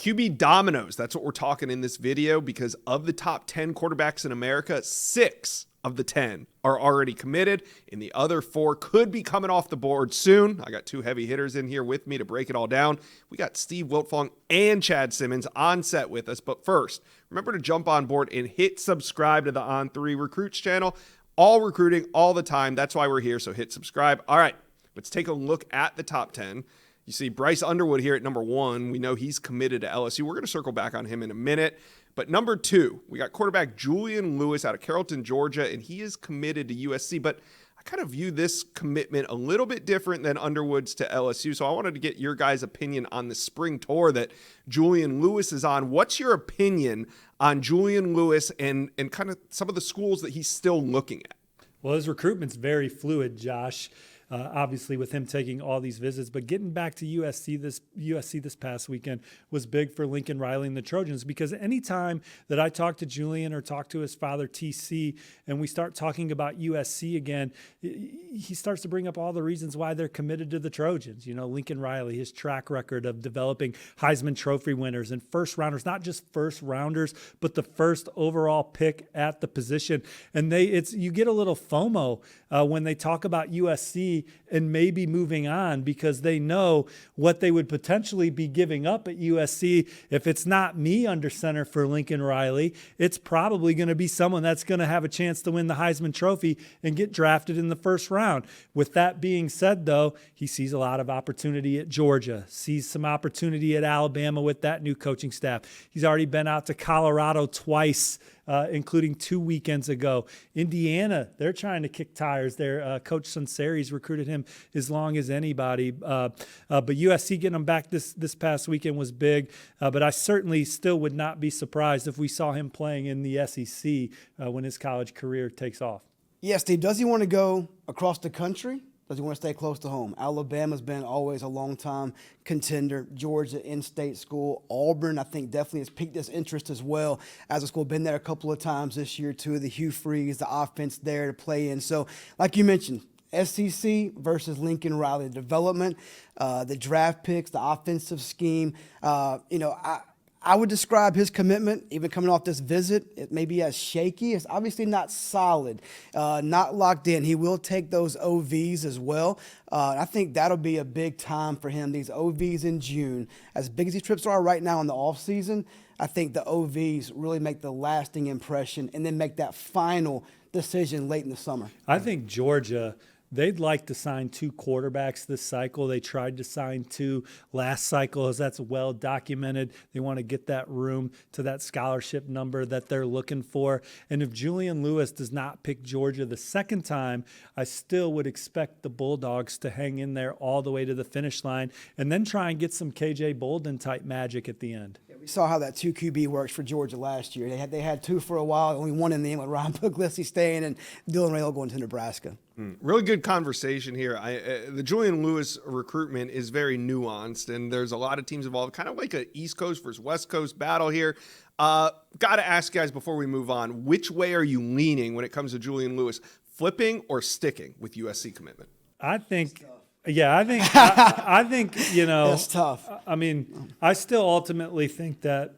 QB dominoes. That's what we're talking in this video, because of the top 10 quarterbacks in America, 6 of the 10 are already committed, and the other 4 could be coming off the board soon. I got 2 heavy hitters in here with me to break it all down. We got Steve Wiltfong and Chad Simmons on set with us. But first, remember to jump on board and hit subscribe to the On3 Recruits channel. All recruiting all the time. That's why we're here, so hit subscribe. All right, let's take a look at the top 10. You see Bryce Underwood here at number 1. We know he's committed to LSU. We're going to circle back on him in a minute. But number 2, we got quarterback Julian Lewis out of Carrollton, Georgia, and he is committed to USC. But I kind of view this commitment a little bit different than Underwood's to LSU. So I wanted to get your guys' opinion on the spring tour that Julian Lewis is on. What's your opinion on Julian Lewis and kind of some of the schools that he's still looking at? Well, his recruitment's very fluid, Josh. Obviously, with him taking all these visits, but getting back to USC this past weekend was big for Lincoln Riley and the Trojans, because anytime that I talk to Julian or talk to his father TC and we start talking about USC again, he starts to bring up all the reasons why they're committed to the Trojans. You know, Lincoln Riley, his track record of developing Heisman Trophy winners and first rounders, not just first rounders, but the first overall pick at the position. And you get a little FOMO when they talk about USC and maybe moving on, because they know what they would potentially be giving up at USC. If it's not me under center for Lincoln Riley, it's probably going to be someone that's going to have a chance to win the Heisman Trophy and get drafted in the first round. With that being said, though, he sees a lot of opportunity at Georgia, sees some opportunity at Alabama with that new coaching staff. He's already been out to Colorado twice, including 2 weekends ago. Indiana, they're trying to kick tires. Their Coach Sunseri's recruited him as long as anybody. But USC getting him back this past weekend was big. But I certainly still would not be surprised if we saw him playing in the SEC when his college career takes off. Yeah, Steve, does he want to go across the country? Does he want to stay close to home? Alabama's been always a long-time contender. Georgia, in-state school. Auburn, I think, definitely has piqued his interest as well as a school. Been there a couple of times this year, too. The Hugh Freeze, the offense there to play in. So, like you mentioned, SEC versus Lincoln Riley. The development, the draft picks, the offensive scheme. I would describe his commitment, even coming off this visit, it may be as shaky. It's obviously not solid, not locked in. He will take those OVs as well. I think that'll be a big time for him, these OVs in June. As big as these trips are right now in the offseason, I think the OVs really make the lasting impression and then make that final decision late in the summer. I think Georgia, they'd like to sign 2 quarterbacks this cycle. They tried to sign 2 last cycle, as that's well documented. They want to get that room to that scholarship number that they're looking for. And if Julian Lewis does not pick Georgia the second time, I still would expect the Bulldogs to hang in there all the way to the finish line and then try and get some KJ Bolden type magic at the end. We saw how that 2 QB works for Georgia last year. They had 2 for a while, only 1 in the end with Ryan Puglisi staying and Dylan Rayle going to Nebraska. Really good conversation here. The Julian Lewis recruitment is very nuanced, and there's a lot of teams involved, kind of like an East Coast versus West Coast battle here. Got to ask you guys before we move on, which way are you leaning when it comes to Julian Lewis, flipping or sticking with USC commitment? I think, I think, That's tough. I mean, I still ultimately think that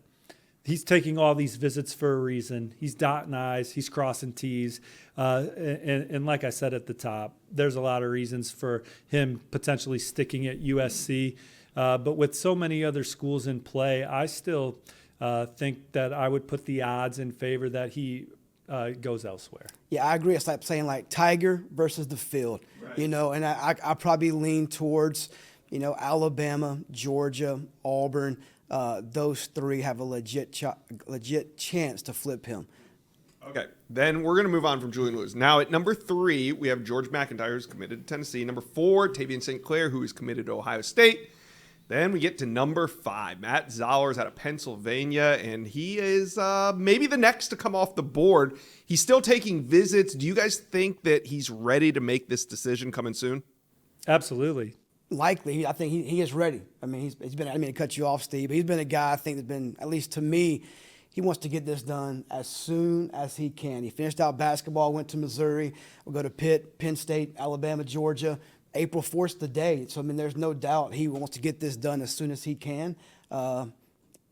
he's taking all these visits for a reason. He's dotting I's, he's crossing T's. And like I said at the top, there's a lot of reasons for him potentially sticking at USC. But with so many other schools in play, I still think that I would put the odds in favor that he goes elsewhere. Yeah, I agree. It's like saying like Tiger versus the field, right. And I probably lean towards, Alabama, Georgia, Auburn. Those 3 have a legit chance to flip him. Okay, then we're going to move on from Julian Lewis. Now at number 3, we have George McIntyre, who's committed to Tennessee. Number 4, Tavian St. Clair, who is committed to Ohio State. Then we get to number 5, Matt Zollers out of Pennsylvania, and he is maybe the next to come off the board. He's still taking visits. Do you guys think that he's ready to make this decision coming soon? Absolutely. Likely. I think he is ready. I mean, he's been, I didn't mean to cut you off, Steve, but he's been a guy I think that's been, at least to me, he wants to get this done as soon as he can. He finished out basketball, went to Missouri, will go to Pitt, Penn State, Alabama, Georgia. April 4th the day. So, I mean, there's no doubt he wants to get this done as soon as he can.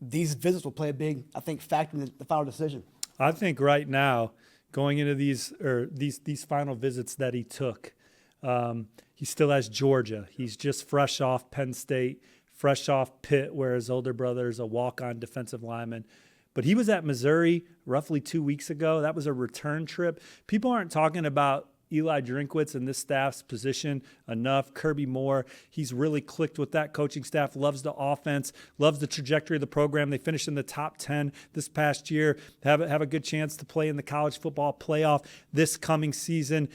these visits will play a big, I think, factor in the final decision. I think right now, going into these final visits that he took, he still has Georgia. He's just fresh off Penn State, fresh off Pitt, where his older brother is a walk-on defensive lineman. But he was at Missouri roughly 2 weeks ago. That was a return trip. People aren't talking about Eli Drinkwitz and this staff's position enough. Kirby Moore, he's really clicked with that coaching staff, loves the offense, loves the trajectory of the program. They finished in the top 10 this past year, have a good chance to play in the college football playoff this coming season.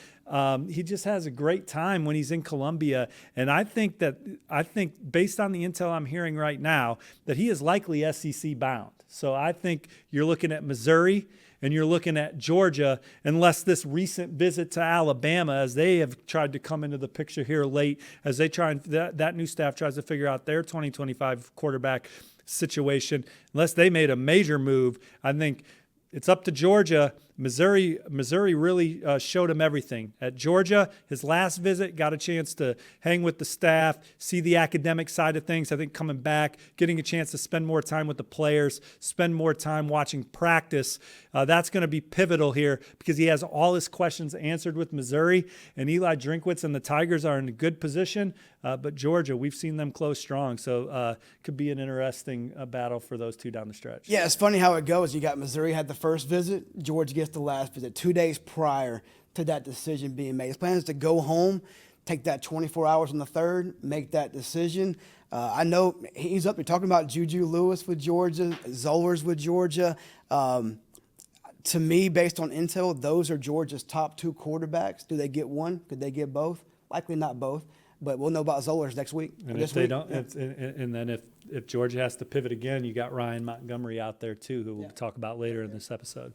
He just has a great time when he's in Columbia. And I think based on the intel I'm hearing right now, that he is likely SEC bound. So I think you're looking at Missouri and you're looking at Georgia, unless this recent visit to Alabama, as they have tried to come into the picture here late, as they try and that new staff tries to figure out their 2025 quarterback situation, unless they made a major move, I think it's up to Georgia. Missouri really showed him everything. At Georgia, his last visit, got a chance to hang with the staff, see the academic side of things. I think coming back, getting a chance to spend more time with the players, spend more time watching practice, that's going to be pivotal here because he has all his questions answered with Missouri, and Eli Drinkwitz and the Tigers are in a good position. But Georgia, we've seen them close strong, so could be an interesting battle for those two down the stretch. Yeah, it's funny how it goes. You got Missouri had the first visit, Georgia gets the last visit, 2 days prior to that decision being made. His plan is to go home, take that 24 hours on the third, make that decision. I know he's up there talking about Julian Lewis with Georgia, Zollers with Georgia. To me, based on intel, those are Georgia's top two quarterbacks. Do they get one? Could they get both? Likely not both. But we'll know about Zollers next week. And if they don't, and then if Georgia has to pivot again, you got Ryan Montgomery out there too, who we'll talk about later in this episode.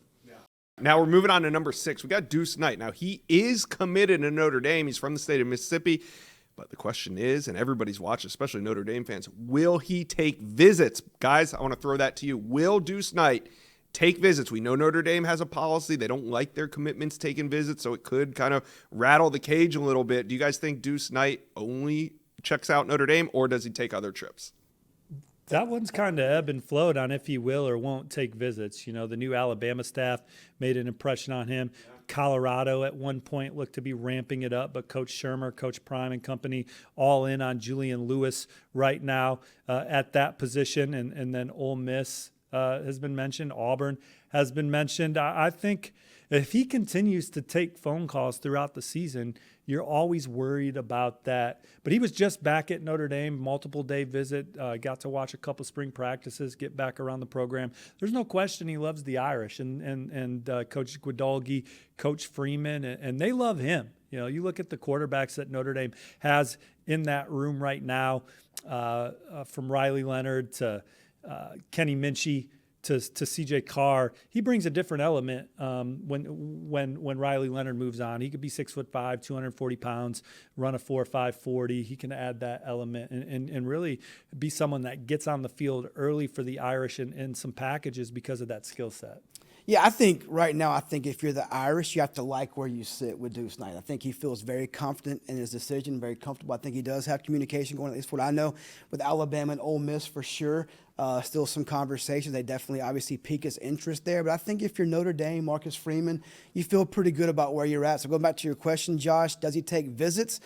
Now we're moving on to number 6. We got Duce Knight. Now he is committed to Notre Dame. He's from the state of Mississippi. But the question is, and everybody's watching, especially Notre Dame fans, will he take visits? Guys, I want to throw that to you. Will Duce Knight take visits? We know Notre Dame has a policy. They don't like their commitments taking visits, so it could kind of rattle the cage a little bit. Do you guys think Duce Knight only checks out Notre Dame, or does he take other trips? That one's kind of ebb and flowed on if he will or won't take visits. You know, the new Alabama staff made an impression on him. Colorado at one point looked to be ramping it up, but Coach Shermer, Coach Prime and company all in on Julian Lewis right now at that position. And then Ole Miss has been mentioned. Auburn has been mentioned. I think if he continues to take phone calls throughout the season, you're always worried about that. But he was just back at Notre Dame, multiple-day visit, got to watch a couple spring practices, get back around the program. There's no question he loves the Irish and Coach Guidolgi, Coach Freeman, and they love him. You know, you look at the quarterbacks that Notre Dame has in that room right now, from Riley Leonard to Kenny Minchey to CJ Carr. He brings a different element when Riley Leonard moves on. He could be 6'5", 240 pounds, run a 4.5 40. He can add that element and really be someone that gets on the field early for the Irish in some packages because of that skill set. Yeah, I think right now, if you're the Irish, you have to like where you sit with Duce Knight. I think he feels very confident in his decision, very comfortable. I think he does have communication going, at least what I know, with Alabama and Ole Miss for sure. Still some conversations. They definitely obviously pique his interest there. But I think if you're Notre Dame, Marcus Freeman, you feel pretty good about where you're at. So going back to your question, Josh, does he take visits?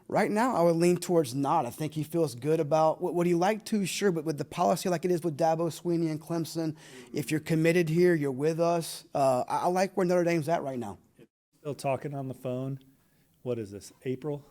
Right now, I would lean towards not. I think he feels good about would he like to? Sure, but with the policy like it is with Dabo Swinney and Clemson, if you're committed here, you're with us. I like where Notre Dame's at right now. Still talking on the phone. What is this, April?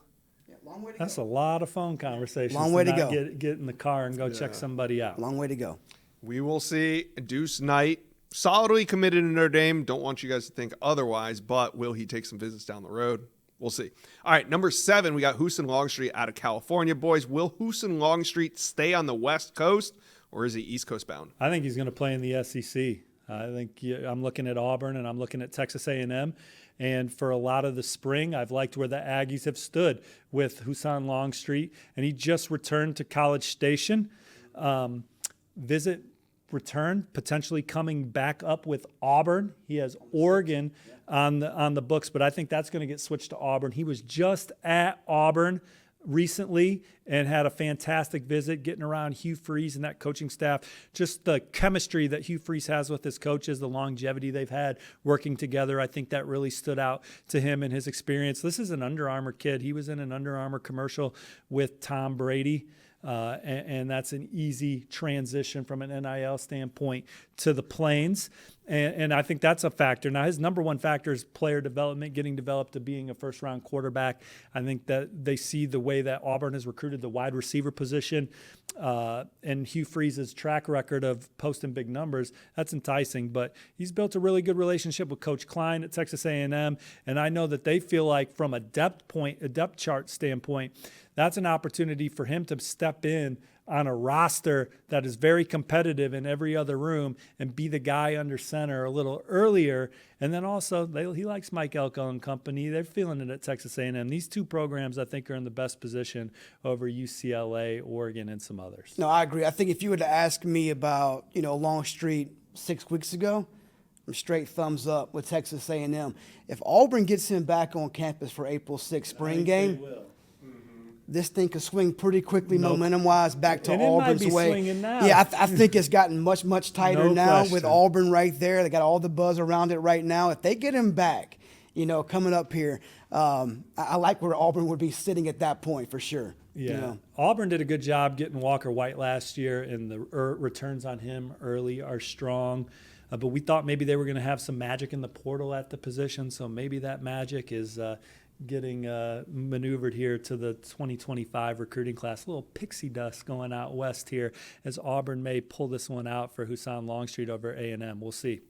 Yeah, long way to That's go. a lot of phone conversations. Long way to not go. Get in the car and go check somebody out. Long way to go. We will see. Duce Knight, solidly committed to Notre Dame. Don't want you guys to think otherwise, but will he take some visits down the road? We'll see. All right, number 7, we got Husan Longstreet out of California. Boys, will Husan Longstreet stay on the West Coast, or is he East Coast bound? I think he's going to play in the SEC. I think I'm looking at Auburn and I'm looking at Texas A&M. And for a lot of the spring, I've liked where the Aggies have stood with Husan Longstreet. And he just returned to College Station. Return, potentially coming back up with Auburn. He has Oregon on the books, but I think that's going to get switched to Auburn. He was just at Auburn recently and had a fantastic visit getting around Hugh Freeze and that coaching staff. Just the chemistry that Hugh Freeze has with his coaches, the longevity they've had working together, I think that really stood out to him and his experience. This is an Under Armour kid. He was in an Under Armour commercial with Tom Brady. And that's an easy transition from an NIL standpoint to the Plains. And I think that's a factor. Now, his number one factor is player development, getting developed to being a first-round quarterback. I think that they see the way that Auburn has recruited the wide receiver position and Hugh Freeze's track record of posting big numbers. That's enticing. But he's built a really good relationship with Coach Klein at Texas A&M, and I know that they feel like from a depth chart standpoint, that's an opportunity for him to step in on a roster that is very competitive in every other room and be the guy under center a little earlier. And then also, he likes Mike Elko and company. They're feeling it at Texas A&M. These two programs, I think, are in the best position over UCLA, Oregon, and some others. No, I agree. I think if you were to ask me about, Longstreet 6 weeks ago, I'm straight thumbs up with Texas A&M. If Auburn gets him back on campus for April 6th spring game, this thing could swing pretty quickly, momentum-wise, back to Auburn's way. It might be swinging now. Yeah, I think it's gotten much, much tighter now with Auburn right there. They got all the buzz around it right now. If they get him back, coming up here, I like where Auburn would be sitting at that point for sure. Yeah, Auburn did a good job getting Walker White last year, and the returns on him early are strong. But we thought maybe they were going to have some magic in the portal at the position, so maybe that magic is getting maneuvered here to the 2025 recruiting class. A little pixie dust going out west here as Auburn may pull this one out for Husan Longstreet over A&M. We'll see.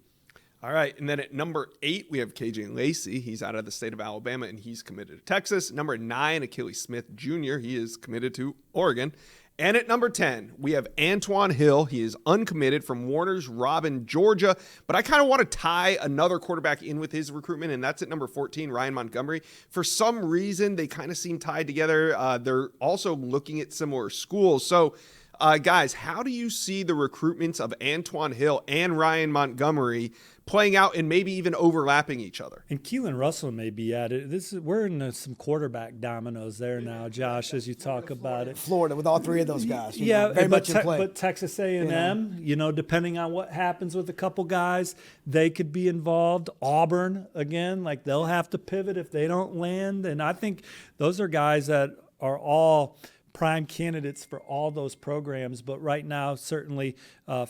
All right, and then at number 8, we have KJ Lacey. He's out of the state of Alabama, and he's committed to Texas. Number 9, Achilles Smith Jr. He is committed to Oregon. And at number 10, we have Antoine Hill. He is uncommitted from Warner's Robin, Georgia. But I kind of want to tie another quarterback in with his recruitment, and that's at number 14, Ryan Montgomery. For some reason, they kind of seem tied together. They're also looking at similar schools. So, guys, how do you see the recruitments of Antoine Hill and Ryan Montgomery playing out and maybe even overlapping each other? And Keelan Russell may be at it. We're in some quarterback dominoes there now, Josh, as you talk about it. Florida with all three of those guys. Very much in play. But Texas A&M, depending on what happens with a couple guys, they could be involved. Auburn, again, they'll have to pivot if they don't land. And I think those are guys that are all prime candidates for all those programs. But right now, certainly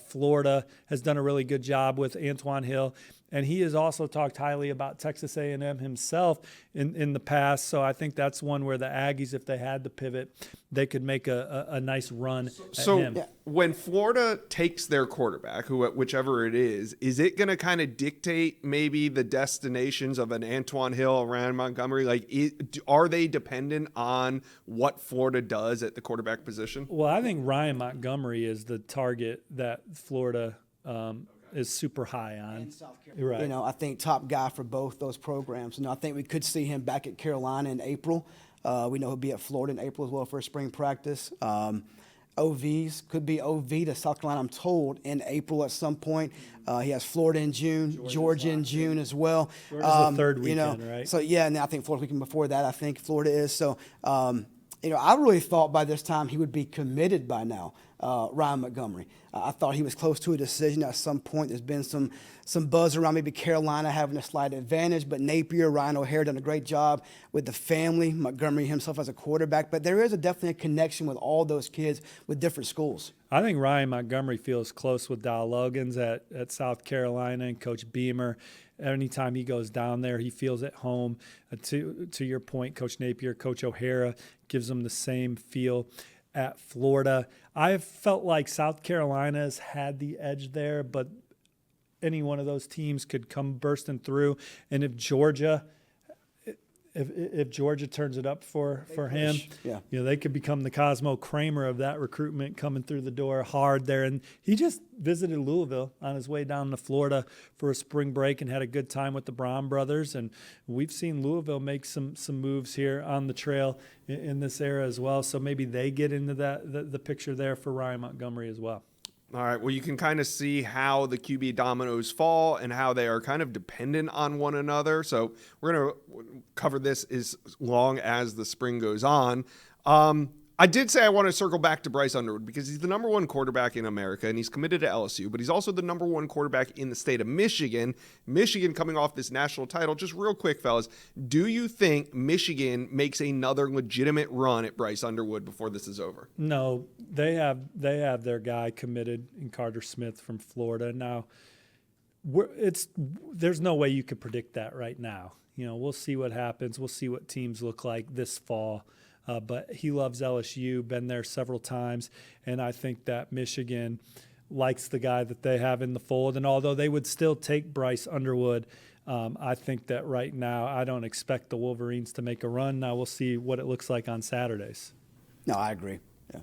Florida has done a really good job with Antoine Hill. And he has also talked highly about Texas A&M himself in the past. So I think that's one where the Aggies, if they had to pivot, they could make a nice run at him. When Florida takes their quarterback, whichever it is it going to kind of dictate maybe the destinations of an Antoine Hill around Montgomery? Are they dependent on what Florida does at the quarterback position? Well, I think Ryan Montgomery is the target that Florida is super high on. Right. I think top guy for both those programs. I think we could see him back at Carolina in April. We know he'll be at Florida in April as well for spring practice. OVs could be OV to South Carolina, I'm told, in April at some point. He has Florida in June, Georgia in June as well. Georgia's the third weekend, right? So, and I think fourth weekend before that, I think Florida is. So, I really thought by this time he would be committed by now, Ryan Montgomery. I thought he was close to a decision at some point. There's been some buzz around maybe Carolina having a slight advantage, but Napier, Ryan O'Hare done a great job with the family, Montgomery himself as a quarterback. But there is definitely a connection with all those kids with different schools. I think Ryan Montgomery feels close with Dow Logans at South Carolina and Coach Beamer. Anytime he goes down there, he feels at home. To your point, Coach Napier, Coach O'Hara gives him the same feel at Florida. I've felt like South Carolina's had the edge there, but any one of those teams could come bursting through. And if Georgia turns it up for him, they could become the Cosmo Kramer of that recruitment coming through the door hard there. And he just visited Louisville on his way down to Florida for a spring break and had a good time with the Brown brothers. And we've seen Louisville make some moves here on the trail in this era as well. So maybe they get into the picture there for Ryan Montgomery as well. All right, well, you can kind of see how the QB dominoes fall and how they are kind of dependent on one another. So we're going to cover this as long as the spring goes on. I did say I want to circle back to Bryce Underwood because he's the number one quarterback in America and he's committed to LSU, but he's also the number one quarterback in the state of Michigan. Michigan coming off this national title. Just real quick, fellas, do you think Michigan makes another legitimate run at Bryce Underwood before this is over? No, they have their guy committed in Carter Smith from Florida. Now, there's no way you could predict that right now. We'll see what happens. We'll see what teams look like this fall. But he loves LSU, been there several times, and I think that Michigan likes the guy that they have in the fold. And although they would still take Bryce Underwood, I think that right now I don't expect the Wolverines to make a run. Now we'll see what it looks like on Saturdays. No, I agree. Yeah.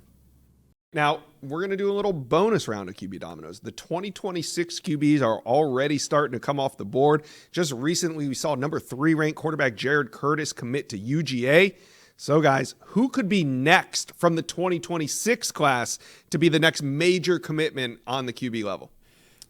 Now, we're going to do a little bonus round of QB Dominoes. The 2026 QBs are already starting to come off the board. Just recently, we saw number 3 ranked quarterback Jared Curtis commit to UGA. So, guys, who could be next from the 2026 class to be the next major commitment on the QB level?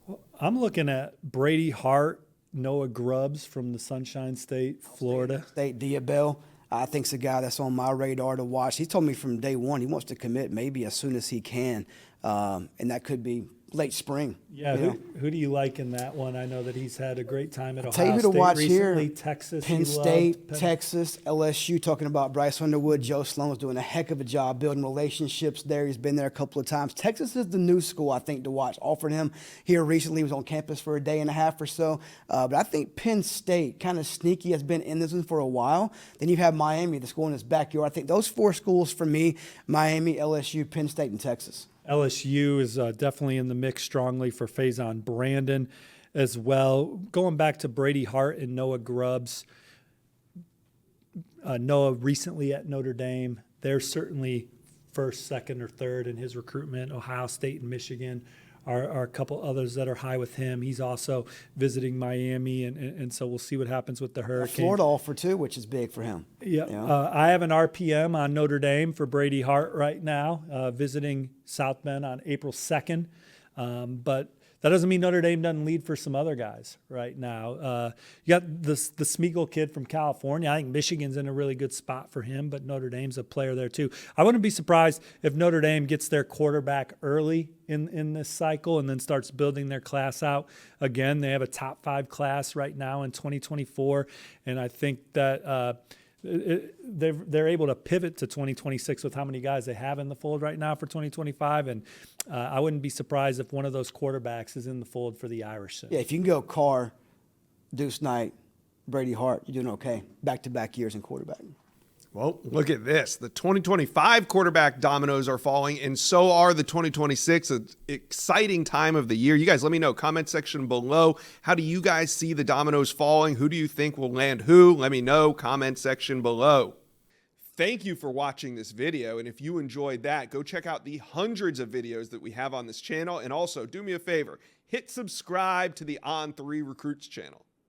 Well, I'm looking at Brady Hart, Noah Grubbs from the Sunshine State, Florida. State Diabell, I think it's a guy that's on my radar to watch. He told me from day one he wants to commit maybe as soon as he can, and that could be late spring. Yeah, who do you like in that one? I know that he's had a great time at Ohio Tell you who State to watch recently. here. Texas, Penn State, Texas, LSU. Talking about Bryce Underwood, Joe Sloan's doing a heck of a job building relationships there. He's been there a couple of times. Texas is the new school I think to watch. Offered him here recently. He was on campus for a day and a half or so. But I think Penn State, kind of sneaky, has been in this one for a while. Then you have Miami, the school in his backyard. I think those 4 schools for me: Miami, LSU, Penn State, and Texas. LSU is definitely in the mix strongly for Faison Brandon as well. Going back to Brady Hart and Noah Grubbs, Noah recently at Notre Dame, they're certainly first, second, or third in his recruitment. Ohio State and Michigan are a couple others that are high with him. He's also visiting Miami, and so we'll see what happens with the Hurricanes. Florida offer too, which is big for him. Yeah, I have an RPM on Notre Dame for Brady Hart right now, visiting South Bend on April 2nd. But that doesn't mean Notre Dame doesn't lead for some other guys right now. You got the Smeagol kid from California. I think Michigan's in a really good spot for him, but Notre Dame's a player there too. I wouldn't be surprised if Notre Dame gets their quarterback early in this cycle and then starts building their class out. Again, they have a top 5 class right now in 2024, and I think that they're able to pivot to 2026 with how many guys they have in the fold right now for 2025, and I wouldn't be surprised if one of those quarterbacks is in the fold for the Irish soon. Yeah, if you can go Carr, Duce Knight, Brady Hart, you're doing okay. Back-to-back years in quarterback. Well, look at this. The 2025 quarterback dominoes are falling, and so are the 2026. An exciting time of the year. You guys let me know. Comment section below. How do you guys see the dominoes falling? Who do you think will land who? Let me know. Comment section below. Thank you for watching this video, and if you enjoyed that, go check out the hundreds of videos that we have on this channel, and also do me a favor, hit subscribe to the On3 Recruits channel.